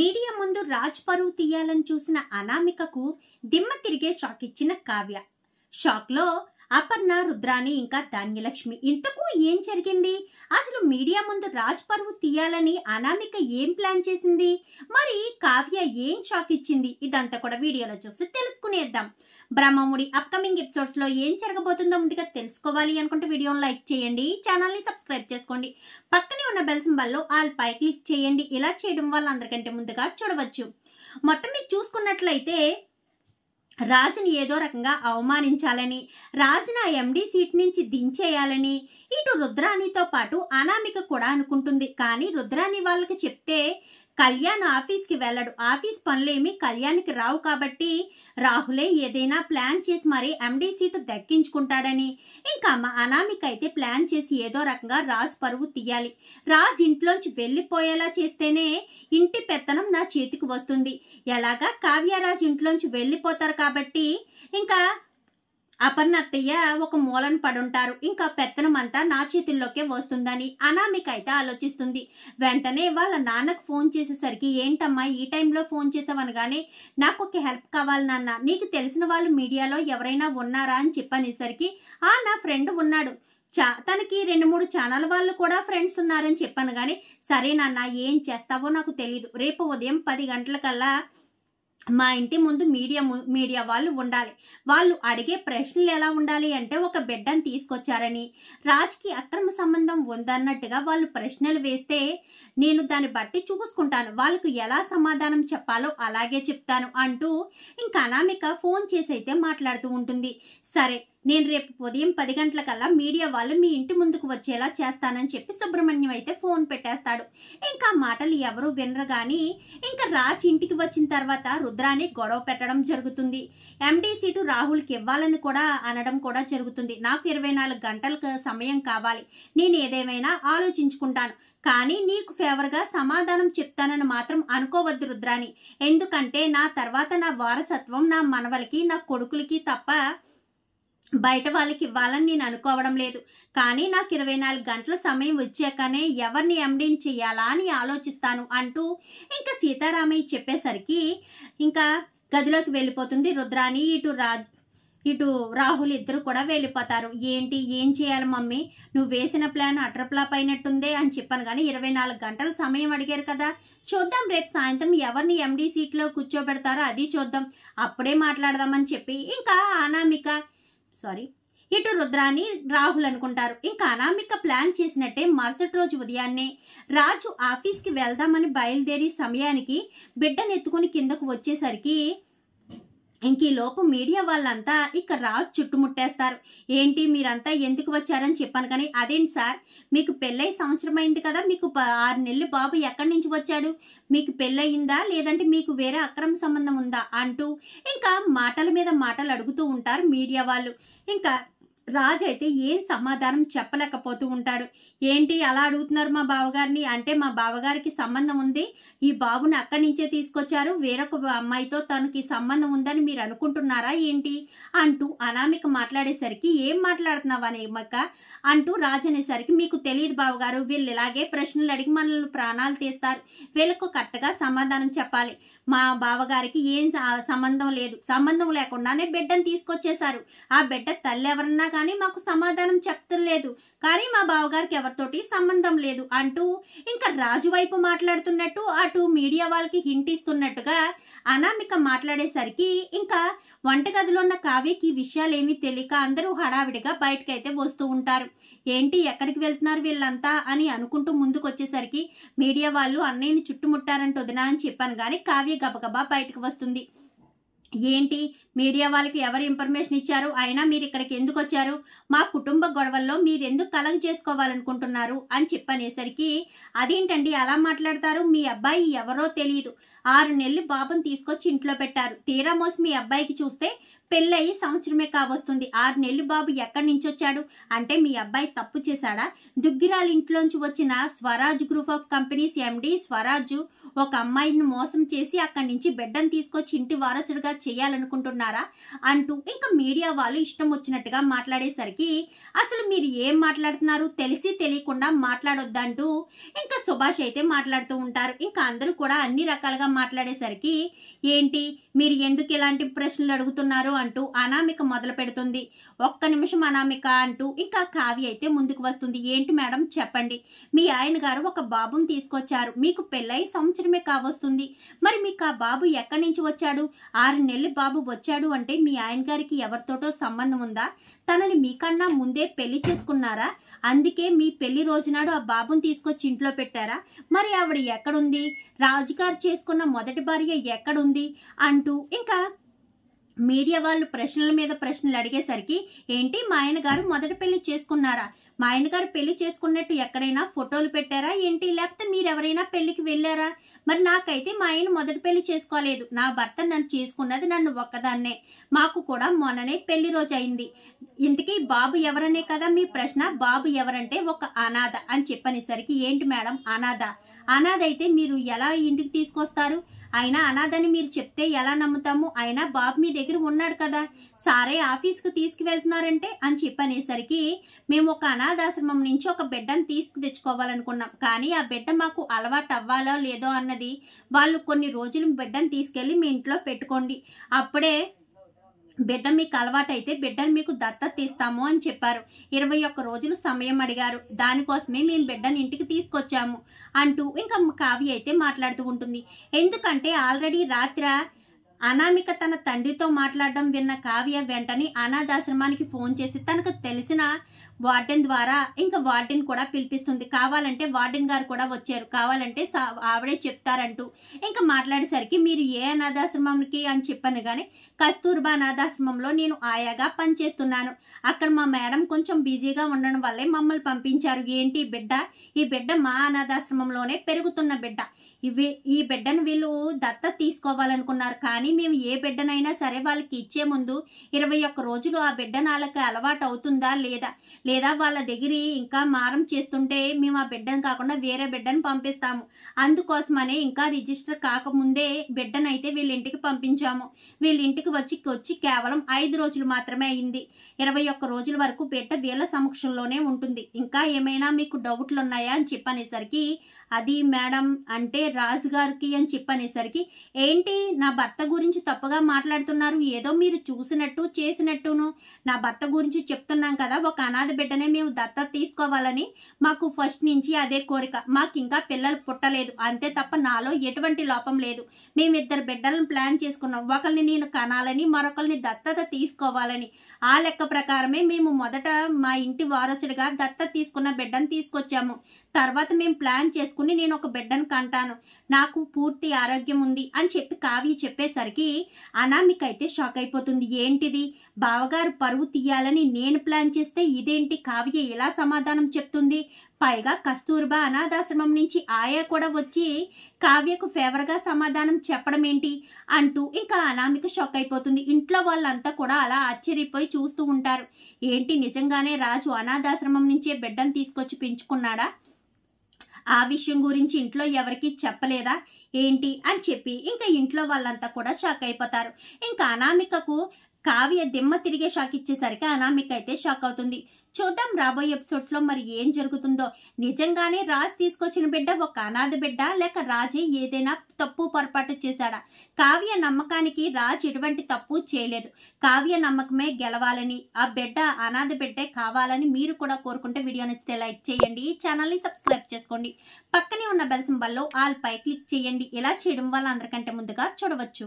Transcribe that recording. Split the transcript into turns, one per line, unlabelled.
Media ముందు రాజ్ పరువు తీయాలని చూసిన అనామికకు దిమ్మ తిరిగే షాక్ ఇచ్చిన కావ్య. షాక్ లో అపర్ణ, రుద్రాని ఇంకా ధాన్యలక్ష్మి. ఇంతకు ఏం జరిగింది? అసలు మీడియా ముందు రాజ్ పరువు తీయాలని అనామిక ఏం ప్లాన్ చేసింది? మరి కావ్య ఏం షాక్ ఇచ్చింది? ఇదంతా కూడా వీడియోలో చూసి తెలుసుకునేద్దాం. బ్రహ్మముడి అప్కమింగ్ ఎపిసోడ్స్ లో ఏం జరగబోతుందో ముందుగా తెలుసుకోవాలి అనుకుంటే వీడియోని లైక్ చేయండి, ఛానల్ ని సబ్స్క్రైబ్ చేసుకోండి, పక్కనే ఉన్న బెల్ సింబల్ లో ఆల్ పై క్లిక్ చేయండి. ఇలా చేయడం వల్ల అందరికంటే ముందుగా చూడవచ్చు. మొత్తం మీరు చూసుకున్నట్లయితే రాజుని ఏదో రకంగా అవమానించాలని, రాజుని ఆ ఎండి సీట్ నుంచి దించేయాలని ఇటు రుద్రానితో పాటు అనామిక కూడా అనుకుంటుంది. కానీ రుద్రాని వాళ్ళకి చెప్తే కళ్యాణ్ ఆఫీస్కి వెళ్ళడు, ఆఫీస్ పనులేమి కళ్యాణ్కి రావు, కాబట్టి రాహులే ఏదైనా ప్లాన్ చేసి మరి ఎండి సీటు దక్కించుకుంటాడని ఇంకా అనామిక అయితే ప్లాన్ చేసి ఏదో రకంగా రాజ్ పరువు తీయాలి. రాజ్ ఇంట్లోంచి వెళ్ళిపోయేలా చేస్తేనే ఇంటి పెత్తనం నా చేతికి వస్తుంది. ఎలాగా కావ్యరాజ్ ఇంట్లోంచి వెళ్ళిపోతారు కాబట్టి ఇంకా అపర్ణ అత్తయ్య ఒక మూలను పడుంటారు, ఇంకా పెత్తనం అంతా నా చేతుల్లోకే వస్తుందని అనామిక అయితే ఆలోచిస్తుంది. వెంటనే వాళ్ళ నాన్నకు ఫోన్ చేసేసరికి, ఏంటమ్మా ఈ టైంలో ఫోన్ చేసావనగానే, నాకు ఒక హెల్ప్ కావాలి నాన్న, నీకు తెలిసిన వాళ్ళు మీడియాలో ఎవరైనా ఉన్నారా అని చెప్పనేసరికి, నా ఫ్రెండ్ ఉన్నాడు, తనకి 2-3 ఛానల్ వాళ్ళు కూడా ఫ్రెండ్స్ ఉన్నారని చెప్పాను. కానీ సరే నాన్న, ఏం చేస్తావో నాకు తెలీదు, రేపు ఉదయం 10 గంటలకల్లా మా ఇంటి ముందు మీడియా వాళ్ళు ఉండాలి. వాళ్ళు అడిగే ప్రశ్నలు ఎలా ఉండాలి అంటే, ఒక బిడ్డను తీసుకొచ్చారని, రాజ్కి అక్రమ సంబంధం ఉందన్నట్టుగా వాళ్ళు ప్రశ్నలు వేస్తే నేను దాన్ని బట్టి చూసుకుంటాను, వాళ్ళకు ఎలా సమాధానం చెప్పాలో అలాగే చెప్తాను అంటూ ఇంకా అనామిక ఫోన్ చేసి అయితే మాట్లాడుతూ ఉంటుంది. సరే, నేను రేపు ఉదయం 10 గంటలకల్లా మీడియా వాళ్ళు మీ ఇంటి ముందుకు వచ్చేలా చేస్తానని చెప్పి సుబ్రహ్మణ్యం అయితే ఫోన్ పెట్టేస్తాడు. ఇంకా మాటలు ఎవరు వినరు. కానీ ఇంకా రాజ్ ఇంటికి వచ్చిన తర్వాత రుద్రాని గొడవ పెట్టడం జరుగుతుంది. ఎండి సీటు రాహుల్కి ఇవ్వాలని కూడా అనడం కూడా జరుగుతుంది. నాకు 24 గంటల సమయం కావాలి, నేను ఏదేమైనా ఆలోచించుకుంటాను, కానీ నీకు ఫేవర్గా సమాధానం చెప్తానని మాత్రం అనుకోవద్దు రుద్రాని. ఎందుకంటే నా తర్వాత నా వారసత్వం నా మనవలకి, నా కొడుకులకి తప్ప బయట వాళ్ళకి ఇవ్వాలని నేను అనుకోవడం లేదు. కానీ నాకు 24 గంటల సమయం వచ్చాకనే ఎవరిని ఎండీని చెయ్యాలా అని ఆలోచిస్తాను అంటూ ఇంకా సీతారామయ్య చెప్పేసరికి ఇంకా గదిలోకి వెళ్ళిపోతుంది రుద్రాని. ఇటు రాహుల్ ఇద్దరు కూడా వెళ్ళిపోతారు. ఏంటి, ఏం చేయాలి మమ్మీ, నువ్వు వేసిన ప్లాన్ అట్రప్లాప్ అయినట్టుందే అని చెప్పాను. కానీ 24 గంటల సమయం అడిగారు కదా, చూద్దాం, రేపు సాయంత్రం ఎవరిని ఎండి సీట్లో కూర్చోబెడతారో అది చూద్దాం, అప్పుడే మాట్లాడదామని చెప్పి ఇంకా ఇటు రుద్రాని రాహుల్ అనుకుంటారు. ఇంకా అనామిక ప్లాన్ చేసినట్టే మరుసటి రోజు ఉదయాన్నే రాజు ఆఫీస్కి వెళ్దామని బయలుదేరి సమయానికి బిడ్డను ఎత్తుకుని కిందకు వచ్చేసరికి ఇంక ఈ లోపు మీడియా వాళ్ళంతా ఇక రాజు చుట్టుముట్టేస్తారు. ఏంటి, మీరంతా ఎందుకు వచ్చారని చెప్పాను. కానీ అదేంటి సార్, మీకు పెళ్ళై సంవత్సరం అయింది కదా, మీకు 6 నెలలు బాబు ఎక్కడి నుంచి వచ్చాడు, మీకు పెళ్ళయిందా లేదంటే మీకు వేరే అక్రమ సంబంధం ఉందా అంటూ ఇంకా మాటల మీద మాటలు అడుగుతూ ఉంటారు మీడియా వాళ్ళు. ఇంకా రాజు అయితే ఏం సమాధానం చెప్పలేకపోతూ ఉంటాడు. ఏంటి అలా అడుగుతున్నారు మా బావగారిని అంటే, మా బావగారికి సంబంధం ఉంది, ఈ బాబుని అక్కడి నుంచే తీసుకొచ్చారు, వేరొక అమ్మాయితో తనకి సంబంధం ఉందని మీరు అనుకుంటున్నారా ఏంటి అంటూ అనామిక మాట్లాడేసరికి, ఏం మాట్లాడుతున్నావా అనామిక అంటూ రాజు అనేసరికి, మీకు తెలియదు బావగారు, వీళ్ళు ఇలాగే ప్రశ్నలు అడిగి మనల్ని ప్రాణాలు తీస్తారు, వీళ్ళకు కరెక్ట్గా సమాధానం చెప్పాలి, మా బావగారికి ఏం సంబంధం లేదు, సంబంధం లేకుండానే బిడ్డను తీసుకొచ్చేశారు, ఆ బిడ్డ తల్లి ఎవరన్నా కానీ మాకు సమాధానం చెప్తలేదు, కానీ మా బావగారికి ఎవరితోటి సంబంధం లేదు అంటూ ఇంకా రాజు వైపు మాట్లాడుతున్నట్టు అటు మీడియా వాళ్ళకి హింట్ ఇస్తున్నట్టుగా అనామిక మాట్లాడేసరికి ఇంకా వంటగదిలో ఉన్న కావ్యకి ఈ విషయాలు ఏమీ తెలియక అందరూ హడావిడిగా బయటకైతే వస్తూ ఉంటారు. ఏంటి, ఎక్కడికి వెళ్తున్నారు వీళ్ళంతా అని అనుకుంటూ ముందుకు వచ్చేసరికి మీడియా వాళ్ళు అన్నయ్యని చుట్టుముట్టారంట వదినా అని చెప్పాను. కానీ కావ్య గబగబా బయటకు వస్తుంది. ఏంటి, మీడియా వాళ్ళకి ఎవరు ఇన్ఫర్మేషన్ ఇచ్చారు, అయినా మీరు ఇక్కడికి ఎందుకు వచ్చారు, మా కుటుంబ గొడవల్లో మీరు ఎందుకు కలగ చేసుకోవాలనుకుంటున్నారు అని చెప్పనేసరికి, అదేంటండి అలా మాట్లాడతారు, మీ అబ్బాయి ఎవరో తెలియదు, 6 నెలలు బాబుని తీసుకొచ్చి ఇంట్లో పెట్టారు, తీరా మోసి మీ అబ్బాయికి చూస్తే పెళ్ళయి సంవత్సరమే కావస్తుంది, 6 నెలలు బాబు ఎక్కడి నుంచి వచ్చాడు అంటే మీ అబ్బాయి తప్పు చేశాడా? దుగ్గిరాల ఇంట్లోంచి వచ్చిన Swaraj group of companies MD Swaraju ఒక అమ్మాయిని మోసం చేసి అక్కడి నుంచి బిడ్డను తీసుకొచ్చి ఇంటి వారసుడిగా చేయాలనుకుంటున్నారా అంటూ ఇంకా మీడియా వాళ్ళు ఇష్టం వచ్చినట్టుగా మాట్లాడేసరికి అసలు మీరు ఏం మాట్లాడుతున్నారు, తెలిసి తెలియకుండా మాట్లాడొద్దంటూ ఇంకా సుభాష్ అయితే మాట్లాడుతూ ఉంటారు. ఇంకా అందరూ కూడా అన్ని రకాలుగా మాట్లాడేసరికి ఏంటి మీరు ఎందుకు ఇలాంటి ప్రశ్నలు అడుగుతున్నారు అంటూ అనామిక మొదలు పెడుతుంది. ఒక్క నిమిషం అనామిక అంటూ ఇంకా కావ్య అయితే ముందుకు వస్తుంది. ఏంటి మేడం చెప్పండి, మీ ఆయన గారు ఒక బాబుని తీసుకొచ్చారు, మీకు పెళ్ళై సంవత్సరమే కావస్తుంది, మరి మీకు ఆ బాబు ఎక్కడి నుంచి వచ్చాడు? 6 నెలలు బాబు వచ్చాడు అంటే మీ ఆయన గారికి ఎవరితోటో సంబంధం ఉందా? తనని మీకన్నా ముందే పెళ్లి చేసుకున్నారా? అందుకే మీ పెళ్లి రోజునాడు ఆ బాబుని తీసుకొచ్చి ఇంట్లో పెట్టారా? మరి ఆవిడ ఎక్కడుంది? రాజుగారు చేసుకున్న మొదటి భార్య ఎక్కడుంది అంటూ ఇంకా మీడియా వాళ్ళు ప్రశ్నల మీద ప్రశ్నలు అడిగేసరికి ఏంటి మా ఆయన గారు మొదటి పెళ్లి చేసుకున్నారా? మా ఆయన గారు పెళ్లి చేసుకున్నట్టు ఎక్కడైనా ఫోటోలు పెట్టారా ఏంటి? లేకపోతే మీరెవరైనా పెళ్లికి వెళ్ళారా? మరి నాకైతే మా ఆయన మొదటి పెళ్లి చేసుకోలేదు, నా భర్త నన్ను చేసుకున్నది నన్ను ఒక్కదాన్నే, మాకు కూడా మొన్ననే పెళ్లి రోజు అయింది. ఇంతకీ బాబు ఎవరనే కదా మీ ప్రశ్న? బాబు ఎవరంటే ఒక అనాథ అని చెప్పనేసరికి ఏంటి మేడం అనాథ? అనాథ అయితే మీరు ఎలా ఇంటికి తీసుకొస్తారు? అయినా అనాథని మీరు చెప్తే ఎలా నమ్ముతాము? అయినా బాబు మీ దగ్గర ఉన్నాడు కదా, సారే ఆఫీస్కి తీసుకువెళ్తున్నారంటే అని చెప్పనేసరికి మేము ఒక అనాథాశ్రమం నుంచి ఒక బిడ్డను తెచ్చుకోవాలనుకున్నాం, కానీ ఆ బిడ్డ మాకు అలవాటు అవ్వాలో లేదో అన్నది వాళ్ళు కొన్ని రోజులు బిడ్డను తీసుకెళ్లి మీ ఇంట్లో పెట్టుకోండి, అప్పుడే బిడ్డ మీకు అలవాటు అయితే బిడ్డను మీకు దత్తత తీస్తాము అని చెప్పారు. 21 రోజులు సమయం అడిగారు, దానికోసమే మేము బిడ్డను ఇంటికి తీసుకొచ్చాము అంటూ ఇంకా కావ్య అయితే మాట్లాడుతూ ఉంటుంది. ఎందుకంటే ఆల్రెడీ రాత్రి అనామిక తన తండ్రితో మాట్లాడడం విన్న కావ్య వెంటనే అనాథాశ్రమానికి ఫోన్ చేసి తనకు తెలిసిన వార్డెన్ ద్వారా ఇంకా వార్డెన్ కూడా పిలిపిస్తుంది. కావాలంటే వార్డెన్ గారు కూడా వచ్చారు, కావాలంటే ఆవిడే చెప్తారంటూ ఇంకా మాట్లాడేసరికి మీరు ఏ అనాథాశ్రమంకి అని చెప్పాను కానీ కస్తూర్బా అనాథాశ్రమంలో నేను ఆయాగా పనిచేస్తున్నాను, అక్కడ మా మేడం కొంచెం బిజీగా ఉండడం వల్లే మమ్మల్ని పంపించారు. ఏంటి బిడ్డ? ఈ బిడ్డ మా అనాథాశ్రమంలోనే పెరుగుతున్న బిడ్డ, ఈ బిడ్డను వీళ్ళు దత్తత తీసుకోవాలనుకున్నారు, కానీ మేము ఏ బిడ్డనైనా సరే వాళ్ళకి ఇచ్చే ముందు 21 రోజులు ఆ బిడ్డ నాళ్ళకి అలవాటు అవుతుందా లేదా వాళ్ళ దగ్గర ఇంకా మారం చేస్తుంటే మేము ఆ బిడ్డను కాకుండా వేరే బిడ్డను పంపిస్తాము, అందుకోసమనే ఇంకా రిజిస్టర్ కాకముందే బిడ్డనైతే వీళ్ళ ఇంటికి పంపించాము. వీళ్ళ ఇంటికి వచ్చి కేవలం 5 రోజులు మాత్రమే అయింది, 21 రోజుల వరకు బిడ్డ వీళ్ళ సమక్షంలోనే ఉంటుంది, ఇంకా ఏమైనా మీకు డౌట్లు ఉన్నాయా అని చెప్పనేసరికి అది మేడం అంటే రాజుగారికి అని చెప్పనేసరికి ఏంటి నా భర్త గురించి తప్పుగా మాట్లాడుతున్నారు, ఏదో మీరు చూసినట్టు చేసినట్టును, నా భర్త గురించి చెప్తున్నాం కదా, ఒక అనాథ బిడ్డనే మేము దత్తత తీసుకోవాలని మాకు ఫస్ట్ నుంచి అదే కోరిక, మాకు ఇంకా పిల్లలు పుట్టలేదు అంతే తప్ప నాలో ఎటువంటి లోపం లేదు, మేమిద్దరు బిడ్డలను ప్లాన్ చేసుకున్నాం, ఒకరిని నేను కనాలని మరొకరిని దత్తత తీసుకోవాలని, ఆ లెక్క ప్రకారమే మేము మొదట మా ఇంటి వారసుడిగా దత్తత తీసుకున్న బిడ్డను తీసుకొచ్చాము, తర్వాత మేము ప్లాన్ చేసుకుని నేను ఒక బిడ్డను కంటాను, నాకు పూర్తి ఆరోగ్యం ఉంది అని చెప్పి కావ్య చెప్పేసరికి అనామిక అయితే షాక్ అయిపోతుంది. ఏంటిది, బావగారు పరువు తీయాలని నేను ప్లాన్ చేస్తే ఇదేంటి కావ్య ఇలా సమాధానం చెప్తుంది, పైగా కస్తూర్బా అనాథాశ్రమం నుంచి ఆయా కూడా వచ్చి కావ్యకు ఫేవర్గా సమాధానం చెప్పడం ఏంటి అంటూ ఇంకా అనామిక షాక్ అయిపోతుంది. ఇంట్లో వాళ్ళంతా కూడా అలా ఆశ్చర్యపోయి చూస్తూ ఉంటారు. ఏంటి నిజంగానే రాజు అనాథాశ్రమం నుంచే బిడ్డను తీసుకొచ్చి పెంచుకున్నాడా, ఆ విషయం గురించి ఇంట్లో ఎవరికి చెప్పలేదా ఏంటి అని చెప్పి ఇంకా ఇంట్లో వాళ్ళంతా కూడా షాక్ అయిపోతారు. ఇంకా అనామికకు కావ్య దిమ్మ తిరిగే షాక్ ఇచ్చేసరికి అనామిక అయితే షాక్ అవుతుంది. చూద్దాం రాబోయే ఎపిసోడ్స్ లో మరి ఏం జరుగుతుందో, నిజంగానే రాజ్ తీసుకొచ్చిన బిడ్డ ఒక అనాథ బిడ్డ లేక రాజే ఏదైనా తప్పు పొరపాటు చేశాడా? కావ్య నమ్మకానికి రాజ్ ఎటువంటి తప్పు చేయలేదు, కావ్య నమ్మకమే గెలవాలని ఆ బిడ్డ అనాథ బిడ్డే కావాలని మీరు కూడా కోరుకుంటే వీడియో నచ్చితే లైక్ చేయండి, ఛానల్ ని సబ్స్క్రైబ్ చేసుకోండి, పక్కనే ఉన్న బెల్ సింబల్ లో ఆల్ పై క్లిక్ చేయండి. ఇలా చేయడం వల్ల అందరికంటే ముందుగా చూడవచ్చు.